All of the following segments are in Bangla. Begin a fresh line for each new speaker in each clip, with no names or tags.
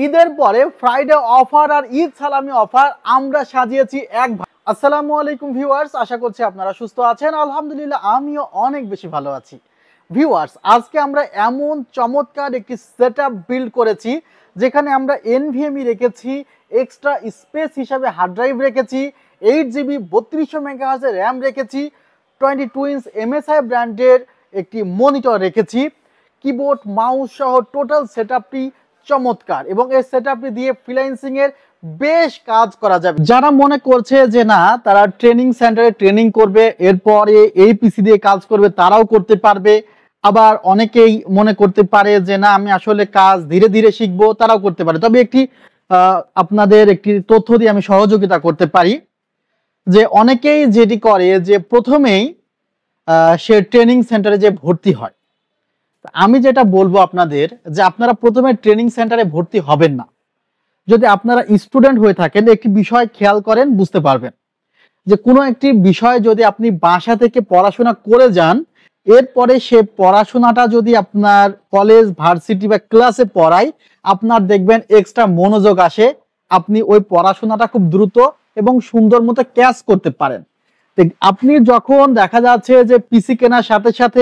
ঈদের পরে ফ্রাইডে অফার আর ঈদ সালামি অফার আমরা সাজিয়েছি এক। আসসালামু আলাইকুম ভিউয়ার্স, আশা করছি আপনারা সুস্থ আছেন। আলহামদুলিল্লাহ আমিও অনেক বেশি ভালো আছি। ভিউয়ার্স, আজকে আমরা এমন চমৎকার একটি সেটআপ বিল্ড করেছি যেখানে আমরা এনভিএমই রেখেছি, এক্সট্রা স্পেস হিসাবে হার্ড ড্রাইভ রেখেছি, 8GB 3200 মেগাহার্জ র্যাম রেখেছি, 22 ইঞ্চ MSI ব্র্যান্ডের একটি মনিটর রেখেছি, কিবোর্ড মাউস সহ টোটাল সেটআপটি চমৎকার এবং এই সেটআপটি দিয়ে ফ্রিল্যান্সিং এর বেশ কাজ করা যাবে। যারা মনে করছে যে না তারা ট্রেনিং সেন্টারে ট্রেনিং করবে এরপরে এই পিসি দিয়ে কাজ করবে, তারাও করতে পারবে। আবার অনেকেই মনে করতে পারে যে না আমি আসলে কাজ ধীরে ধীরে শিখবো, তারাও করতে পারে। তবে আপনাদের একটি তথ্য দিয়ে আমি সহযোগিতা করতে পারি যে অনেকেই যেটি করে যে প্রথমেই সে ট্রেনিং সেন্টারে যে ভর্তি হয়। আমি যেটা বলবো আপনাদের যে আপনারা প্রথমে ট্রেনিং সেন্টারে ভর্তি হবেন না। যদি আপনারা স্টুডেন্ট হয়ে থাকেন একটি বিষয় খেয়াল করেন, বুঝতে পারবেন যে কোনো একটি বিষয় যদি আপনি বাসা থেকে পড়াশোনা করে যান, এরপরে সে পড়াশোনাটা যদি আপনার কলেজ ভার্সিটি বা ক্লাসে পড়ায়, আপনার দেখবেন এক্সট্রা মনোযোগ আসে, আপনি ওই পড়াশোনাটা খুব দ্রুত এবং সুন্দর মতো ক্যাচ করতে পারেন। আপনি যখন দেখা যাচ্ছে যে পিসি কেনার সাথে সাথে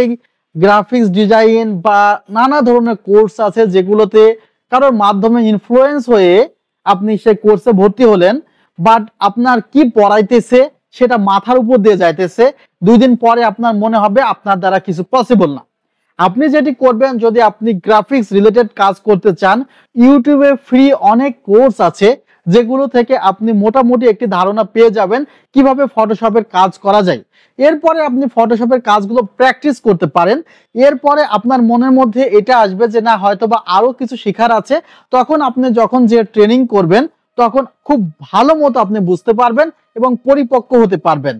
গ্রাফিক্স ডিজাইন বা নানা ধরনের কোর্স আছে যেগুলোতে কারোর মাধ্যমে ইনফ্লুয়েন্স হয়ে আপনি সেই কোর্সে ভর্তি হলেন, বাট আপনার কি পড়াইতেছে সেটা মাথার উপর দিয়ে যাইতেছে, 2 দিন পরে আপনার মনে হবে আপনার দ্বারা কিছু পসিবল না। আপনি যেটি করবেন, যদি আপনি গ্রাফিক্স রিলেটেড কাজ করতে চান, ইউটিউবে ফ্রি অনেক কোর্স আছে যেগুলো থেকে আপনি মোটামুটি একটি ধারণা পেয়ে যাবেন কিভাবে ফটোশপের কাজ করা যায়। এরপরে আপনি ফটোশপের কাজগুলো প্র্যাকটিস করতে পারেন। এরপরে আপনার মনের মধ্যে এটা আসবে যে না হয়তোবা আরো কিছু শেখার আছে, তখন আপনি যখন যে ট্রেনিং করবেন তখন খুব ভালো মতো আপনি বুঝতে পারবেন এবং পরিপক্ক হতে পারবেন।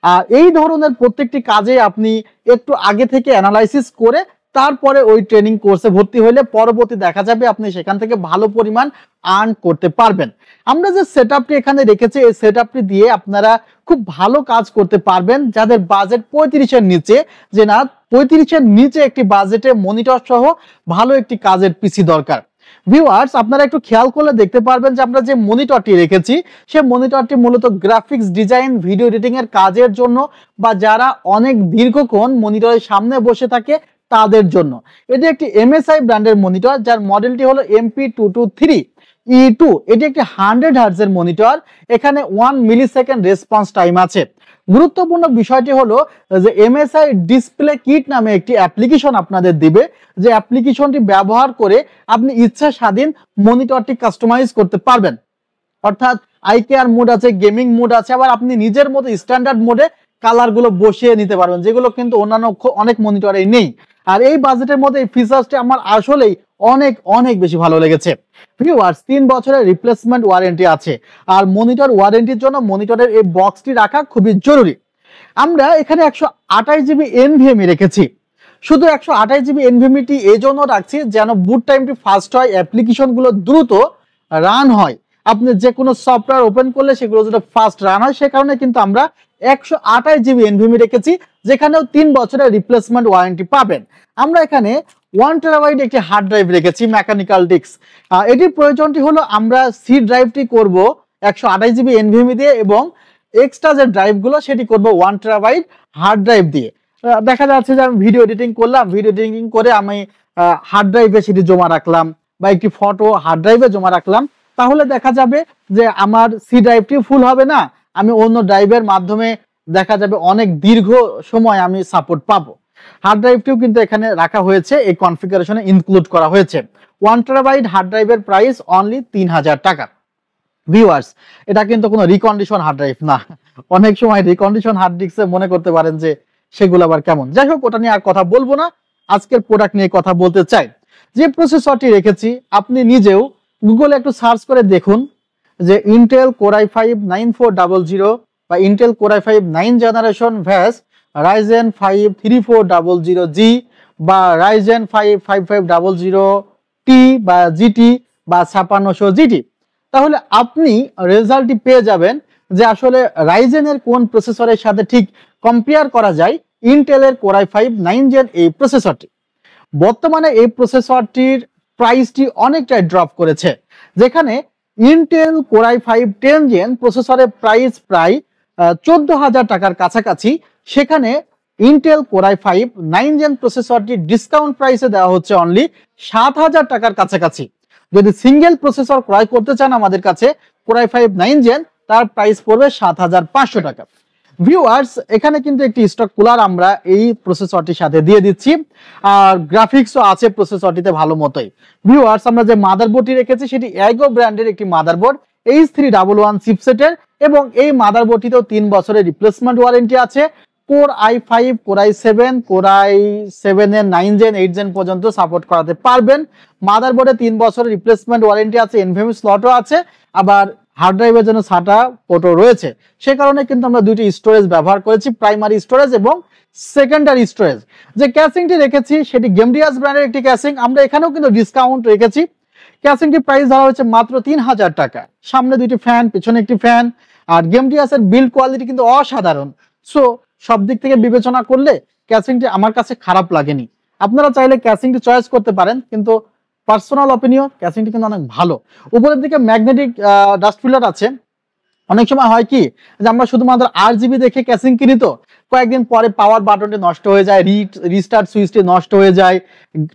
আর এই ধরনের প্রত্যেকটি কাজে আপনি একটু আগে থেকে অ্যানালাইসিস করে তারপরে ওই ট্রেনিং কোর্সে ভর্তি হলে পরবর্তী দেখা যাবে আপনি সেখান থেকে ভালো পরিমাণ আর্ন করতে পারবেন। আমরা যে সেটআপটি এখানে রেখেছি, এই সেটআপটি দিয়ে আপনারা খুব ভালো কাজ করতে পারবেন যাদের বাজেট 35-এর নিচে, যে না 35-এর নিচে একটি বাজেটে মনিটর সহ ভালো একটি কাজের পিসি দরকার। ভিউয়ার্স, আপনারা একটু খেয়াল করলে দেখতে পারবেন যে আমরা যে মনিটরটি রেখেছি সেই মনিটরটি মূলত গ্রাফিক্স ডিজাইন, ভিডিও এডিটিং এর কাজের জন্য বা যারা অনেক দীর্ঘক্ষণ মনিটরের সামনে বসে থাকে তাদের জন্য। এটি একটি MSI ব্র্যান্ডের মনিটর যার মডেলটি হলো MP223E2। এটি একটি 100 হার্টজের মনিটর, এখানে 1 মিলিসেকেন্ড রেসপন্স টাইম আছে। গুরুত্বপূর্ণ বিষয়টি হলো যে MSI ডিসপ্লে কিট নামে একটি অ্যাপ্লিকেশন আপনাদের দিবে, যে অ্যাপ্লিকেশনটি ব্যবহার করে আপনি ইচ্ছা স্বাধীন মনিটরটি কাস্টমাইজ করতে পারবেন। অর্থাৎ আইকেআর মোড আছে, গেমিং মোড আছে, আবার আপনি নিজের মতো স্ট্যান্ডার্ড মোডে কালারগুলো বসিয়ে নিতে পারবেন, যেগুলো কিন্তু অন্যান্য অনেক মনিটরেই নেই। আর এই বাজেটের মধ্যে এই ফিচার্সটি আমার আসলেই অনেক অনেক বেশি ভালো লেগেছে। ভিউয়ার্স, 3 বছরের রিপ্লেসমেন্ট ওয়ারেন্টি আছে। আর মনিটর ওয়ারেন্টির জন্য মনিটরের এই বক্সটি রাখা খুবই জরুরি। আমরা এখানে 128GB NVMe রেখেছি। শুধু 128GB NVMe এই জন্য রাখছি যেন বুট টাইমটি ফাস্ট হয়, অ্যাপ্লিকেশনগুলো দ্রুত রান হয়। আপনি যে কোনো সফটওয়্যার ওপেন করলে সেগুলো যেটা ফাস্ট রান হয়, সে কারণে কিন্তু আমরা 128GB NVMe রেখেছি, যেখানেও 3 বছরের রিপ্লেসমেন্ট ওয়ারেন্টি পাবেন। আমরা এখানে 1TB একটি হার্ড ড্রাইভ রেখেছি, মেকানিক্যাল ডিস্ক। এটির প্রয়োজনটি হলো আমরা সি ড্রাইভটি করব 128GB NVMe দিয়ে এবং এক্সট্রা যে ড্রাইভগুলো সেটি করব 1TB হার্ড ড্রাইভ দিয়ে। দেখা যাচ্ছে যে আমি ভিডিও এডিটিং করলাম, ভিডিও এডিটিং করে আমি হার্ড ড্রাইভে সেটি জমা রাখলাম বা একটি ফটো হার্ড ড্রাইভে জমা রাখলাম, তাহলে দেখা যাবে যে আমার সি ড্রাইভটি ফুল হবে না, আমি অন্য ড্রাইভের মাধ্যমে দেখা যাবে অনেক দীর্ঘ সময় আমি সাপোর্ট পাবো। হার্ড ড্রাইভটিও কিন্তু এখানে রাখা হয়েছে, এই কনফিগারেশনে ইনক্লুড করা হয়েছে। 1TB হার্ড ড্রাইভের প্রাইস অনলি 3000 টাকা। ভিউয়ার্স, এটা কিন্তু কোনো রিকন্ডিশন হার্ড ড্রাইভ না। অনেক সময় রিকন্ডিশন হার্ড ডিস্কে মনে করতে পারেন যে সেগুলো আবার কেমন। যাই হোক, ওটা নিয়ে আর কথা বলবো না, আজকের প্রোডাক্ট নিয়ে কথা বলতে চাই। যে প্রসেসরটি রেখেছি আপনি নিজেও গুগলে একটু সার্চ করে দেখুন যে ইন্টেল Core i5 9400 বা Intel Core i5 9 generation verse Ryzen 5 3400G বা Ryzen 5 5500T বা GT বা 5600GT, তাহলে আপনি রেজাল্টটি পেয়ে যাবেন যে আসলে রাইজেনের কোন প্রসেসরের সাথে ঠিক কম্পেয়ার করা যায় ইন্টেলের Core i5 9 জেন এই প্রসেসরটি। বর্তমানে এই প্রসেসরটির প্রাইসটি অনেকটাই ড্রপ করেছে, যেখানে ইন্টেল কোর i5 10 জেন প্রসেসরের প্রাইস প্রায় 14,000 টাকার কাছাকাছি, সেখানে ইন্টেল কোর i5 9 জেন প্রসেসরটি ডিসকাউন্ট প্রাইসে দেওয়া হচ্ছে অনলি 7,000 টাকার কাছাকাছি। যদি সিঙ্গেল প্রসেসর ক্রয় করতে চান আমাদের কাছে কোর i5 9 জেন, তার প্রাইস পড়বে 7,500 টাকা। ভিউয়ার্স, এখানে কিন্তু একটি স্টক কুলার আমরা এই প্রসেসরটির সাথে দিয়ে দিচ্ছি, আর গ্রাফিক্সও আছে প্রসেসরটিতে ভালো মতোই। ভিউয়ার্স, আমরা যে মাদারবোর্ডটি রেখেছি সেটি এগো ব্র্যান্ডের একটি মাদারবোর্ড H311 চিপসেটের, এবং এই মাদারবোর্ডটিতেও 3 বছরের রিপ্লেসমেন্ট ওয়ারেন্টি আছে। Core i5, core i7, core i7 এর 9 জেন 8 জেন পর্যন্ত সাপোর্ট করাতে পারবেন। মাদারবোর্ডে 3 বছরের রিপ্লেসমেন্ট ওয়ারেন্টি আছে, এনভিএমই স্লটও আছে, আবার হার্ড ড্রাইভের জন্য SATA পোর্টও রয়েছে। সে কারণে কিন্তু আমরা দুইটি স্টোরেজ ব্যবহার করেছি, প্রাইমারি স্টোরেজ এবং সেকেন্ডারি স্টোরেজ। যে ক্যাসিংটি রেখেছি সেটি গেমডিয়াস ব্র্যান্ডের একটি ক্যাসিং, আমরা এখানেও কিন্তু ডিসকাউন্ট রেখেছি। ক্যাসিংটির প্রাইস ধরা হয়েছে মাত্র 3,000 টাকা। সামনে দুইটি ফ্যান, পিছনে একটি ফ্যান, আর গেমডিয়াসের বিল্ড কোয়ালিটি কিন্তু অসাধারণ। সো সব দিক থেকে বিবেচনা করলে ক্যাসিংটি আমার কাছে খারাপ লাগেনি। আপনারা চাইলে ক্যাসিংটি চয়েস করতে পারেন, কিন্তু পার্সোনাল অপিনিয়ন ক্যাসিংটি কিন্তু অনেক ভালো। উপরের দিকে ম্যাগনেটিক ডাস্ট ফিল্টার আছে। অনেক সময় হয় কি যে আমরা শুধুমাত্র RGB দেখে ক্যাসিং কিনি, তো কয়েকদিন পরে পাওয়ার বাটনটি নষ্ট হয়ে যায়, রিস্টার্ট সুইচটি নষ্ট হয়ে যায়,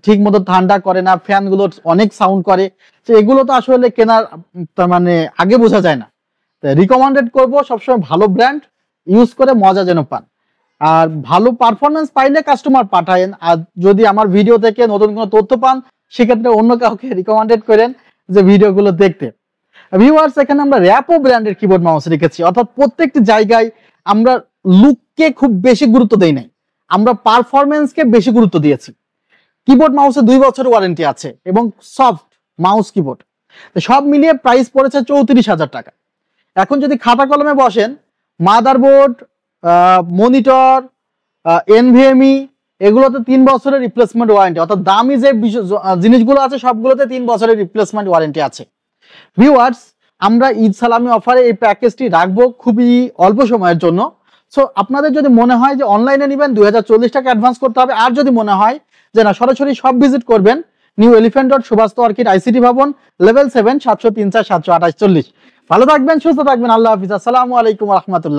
ঠিক মতো ঠান্ডা করে না, ফ্যানগুলো অনেক সাউন্ড করে। তো এগুলো তো আসলে কেনার মানে আগে বোঝা যায় না। রিকমেন্ডেড করব সবসময় ভালো ব্র্যান্ড ইউজ করে মজা যেন পান, আর ভালো পারফরমেন্স পাইলে কাস্টমার পাঠায়েন। আর যদি আমার ভিডিও থেকে নতুন কোনো তথ্য পান, সেক্ষেত্রে অন্য কাউকে রিকমেন্ডেড করেন যে ভিডিওগুলো দেখতে। ভিউয়ার্স, এখানে আমরা র্যাপো ব্র্যান্ডের কিবোর্ড মাউস রেখেছি, অর্থাৎ প্রত্যেকটি জায়গায় আমরা লুককে খুব বেশি গুরুত্ব দেই নাই, আমরা পারফরমেন্সকে বেশি গুরুত্ব দিয়েছি। কিবোর্ড মাউসে 2 বছরের ওয়ারেন্টি আছে এবং সফট মাউস কিবোর্ড। সব মিলিয়ে প্রাইস পড়েছে 34,000 টাকা। এখন যদি খাতা কলমে বসেন, মাদারবোর্ড, মনিটর, এনভিএমই এগুলোতে 3 বছরের রিপ্লেসমেন্ট ওয়ারেন্টি, অর্থাৎ দামি যে জিনিসগুলো আছে সবগুলোতে 3 বছরের রিপ্লেসমেন্ট ওয়ারেন্টি আছে। ভিউয়ার্স, আমরা ঈদ সালামি অফারে এই প্যাকেজটি রাখবো খুবই অল্প সময়ের জন্য। সো আপনাদের যদি মনে হয় যে অনলাইনে নেবেন 2040 টাকা অ্যাডভান্স করতে হবে, আর যদি মনে হয় যে না সরাসরি সব ভিজিট করবেন, new elephant road, Subhash orchid, ICT ভবন, লেভেল 7, 703 4 728 40। ভালো থাকবেন, সুস্থ থাকবেন, আল্লাহ হাফিজ, আসসালামু আলাইকুম রহমতুল্লাহ।